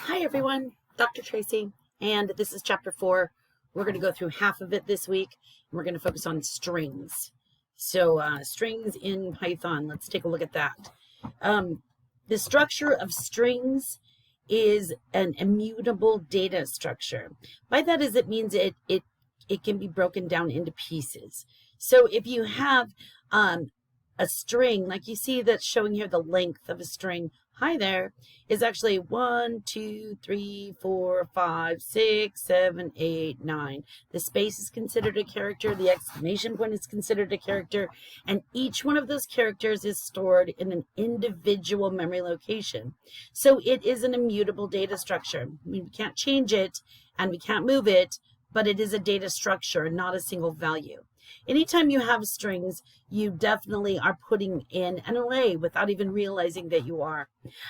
Hi everyone, Dr. Tracy, and this is chapter 4. We're going to go through half of it this week, and we're going to focus on strings. So strings in Python, let's take a look at that. The structure of strings is an immutable data structure. By that is it means it can be broken down into pieces. So if you have a string, like you see that's showing here the length of a string, hi there, is actually 1, 2, 3, 4, 5, 6, 7, 8, 9. The space is considered a character, the exclamation point is considered a character, and each one of those characters is stored in an individual memory location. So it is an immutable data structure. We can't change it and we can't move it, but it is a data structure, not a single value. Anytime you have strings, you definitely are putting in an array without even realizing that you are.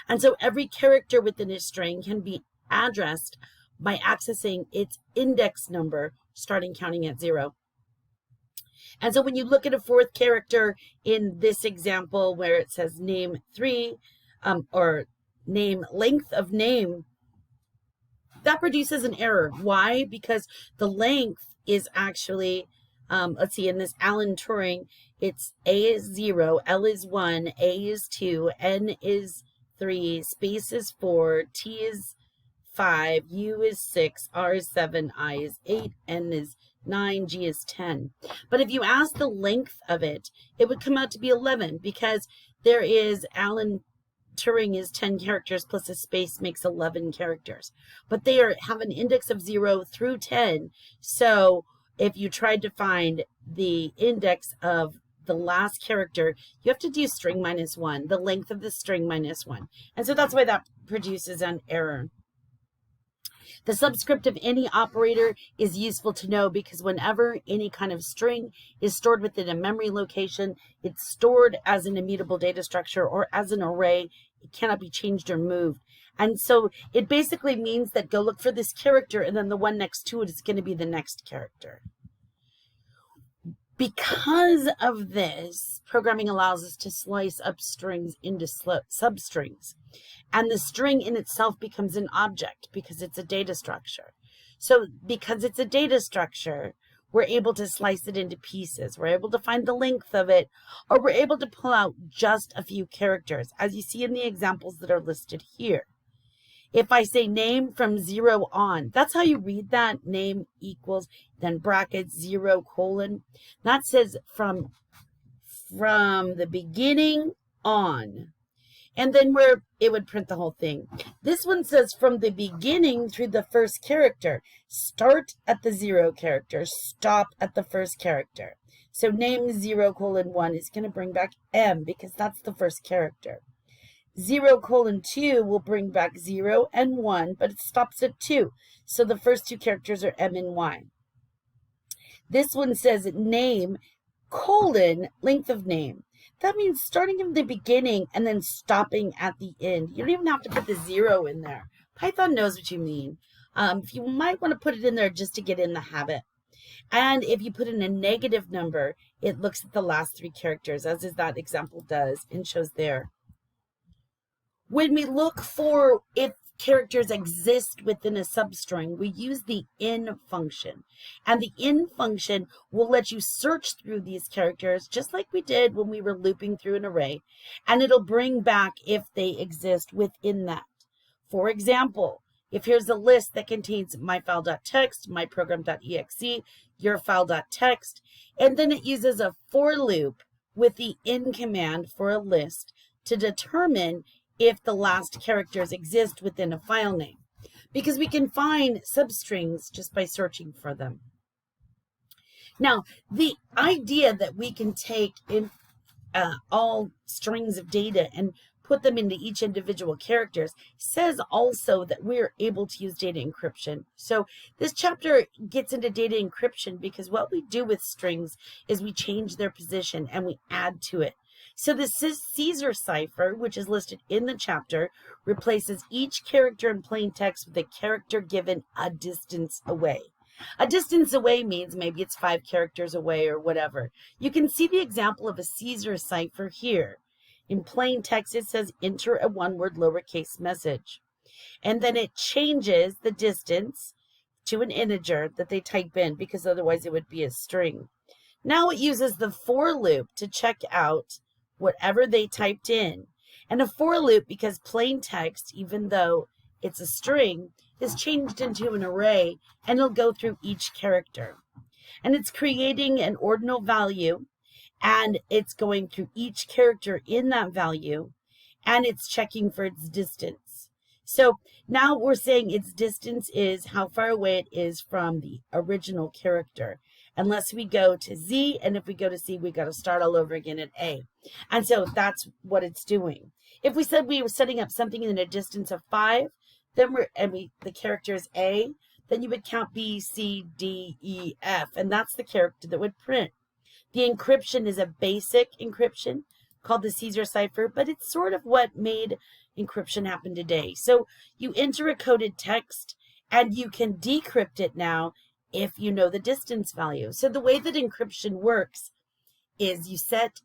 And so every character within a string can be addressed by accessing its index number, starting counting at 0. And so when you look at a fourth character in this example where it says name 3, or name length of name, that produces an error. Why? Because the length is actually, let's see, in this Alan Turing, it's A is 0, L is 1, A is 2, N is 3, space is 4, T is 5, U is 6, R is 7, I is 8, N is 9, G is 10. But if you ask the length of it, it would come out to be 11 because there is Alan Turing is 10 characters plus a space makes 11 characters. But they have an index of 0 through 10. So if you tried to find the index of the last character, you have to do string minus 1, the length of the string minus 1. And so that's why that produces an error. The subscript of any operator is useful to know because whenever any kind of string is stored within a memory location, it's stored as an immutable data structure or as an array. It cannot be changed or moved. And so it basically means that go look for this character and then the one next to it is going to be the next character. Because of this, programming allows us to slice up strings into substrings. And the string in itself becomes an object because it's a data structure. So because it's a data structure, we're able to slice it into pieces. We're able to find the length of it, or we're able to pull out just a few characters, as you see in the examples that are listed here. If I say name from 0 on, that's how you read that, name equals, then brackets 0 colon. That says from the beginning on. And then where it would print the whole thing. This one says from the beginning through the first character. Start at the 0 character, stop at the first character. So name 0 colon 1 is going to bring back M because that's the first character. 0 colon 2 will bring back 0 and 1, but it stops at 2. So the first two characters are M and Y. This one says name colon length of name. That means starting from the beginning and then stopping at the end. You don't even have to put the 0 in there. Python knows what you mean. You might want to put it in there just to get in the habit. And if you put in a negative number, it looks at the last 3 characters, as is that example does, and shows there. When we look for if characters exist within a substring, we use the in function. And the in function will let you search through these characters just like we did when we were looping through an array. And it'll bring back if they exist within that. For example, if here's a list that contains myfile.txt, myprogram.exe, yourfile.txt, and then it uses a for loop with the in command for a list to determine if the last characters exist within a file name, because we can find substrings just by searching for them. Now, the idea that we can take in all strings of data and put them into each individual characters says also that we're able to use data encryption. So this chapter gets into data encryption because what we do with strings is we change their position and we add to it. So the Cipher, which is listed in the chapter, replaces each character in plain text with a character given a distance away. A distance away means maybe it's 5 characters away or whatever. You can see the example of a Cipher here. In plain text, it says enter a one-word lowercase message. and then it changes the distance to an integer that they type in, because otherwise it would be a string. Now it uses the for loop to check out whatever they typed in. And a for loop, because plain text, even though it's a string, is changed into an array, and it'll go through each character. And it's creating an ordinal value, and it's going through each character in that value, and it's checking for its distance. So now we're saying its distance is how far away it is from the original character, unless we go to Z, and if we go to C, we got to start all over again at A. And so that's what it's doing. If we said we were setting up something in a distance of 5, then the character is A, then you would count B, C, D, E, F, and that's the character that would print. The encryption is a basic encryption called the Caesar cipher, but it's sort of what made encryption happen today. So you enter a coded text, and you can decrypt it now if you know the distance value. So the way that encryption works is you set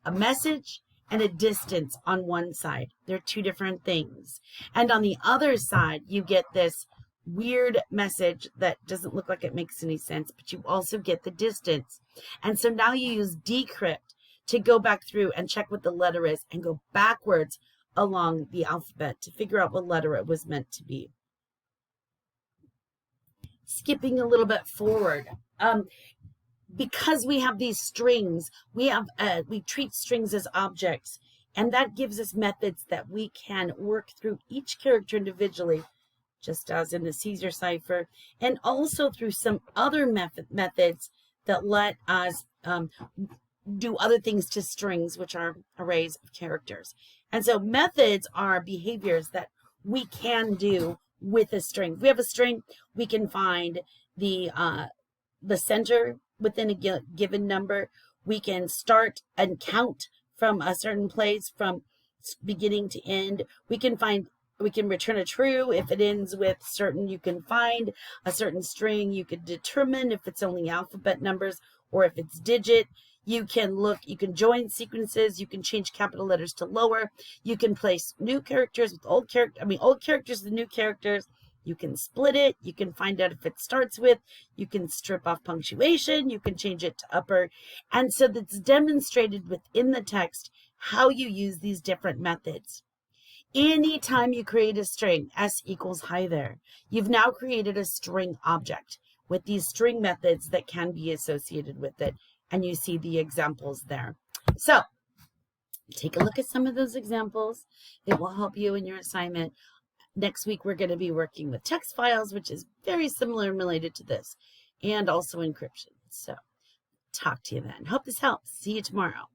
a message and a distance on one side. They're two different things. And on the other side, you get this weird message that doesn't look like it makes any sense, but you also get the distance. And so now you use decrypt to go back through and check what the letter is and go backwards along the alphabet to figure out what letter it was meant to be. Skipping a little bit forward, because we have these strings, we treat strings as objects, and that gives us methods that we can work through each character individually, just as in the Caesar cipher, and also through some other methods that let us do other things to strings, which are arrays of characters. And so methods are behaviors that we can do with a string. If we have a string, we can find the center within a given number. We can start and count from a certain place from beginning to end. We can return a true if it ends with certain. You can find a certain string. You could determine if it's only alphabet numbers or if it's digit. You can join sequences. You can change capital letters to lower. You can place new characters with old characters with new characters. You can split it. You can find out if it starts with. You can strip off punctuation. You can change it to upper. And so that's demonstrated within the text how you use these different methods. Anytime you create a string, S equals hi there, you've now created a string object with these string methods that can be associated with it. And you see the examples there. So take a look at some of those examples. It will help you in your assignment. Next week, we're going to be working with text files, which is very similar and related to this, and also encryption. So talk to you then. Hope this helps. See you tomorrow.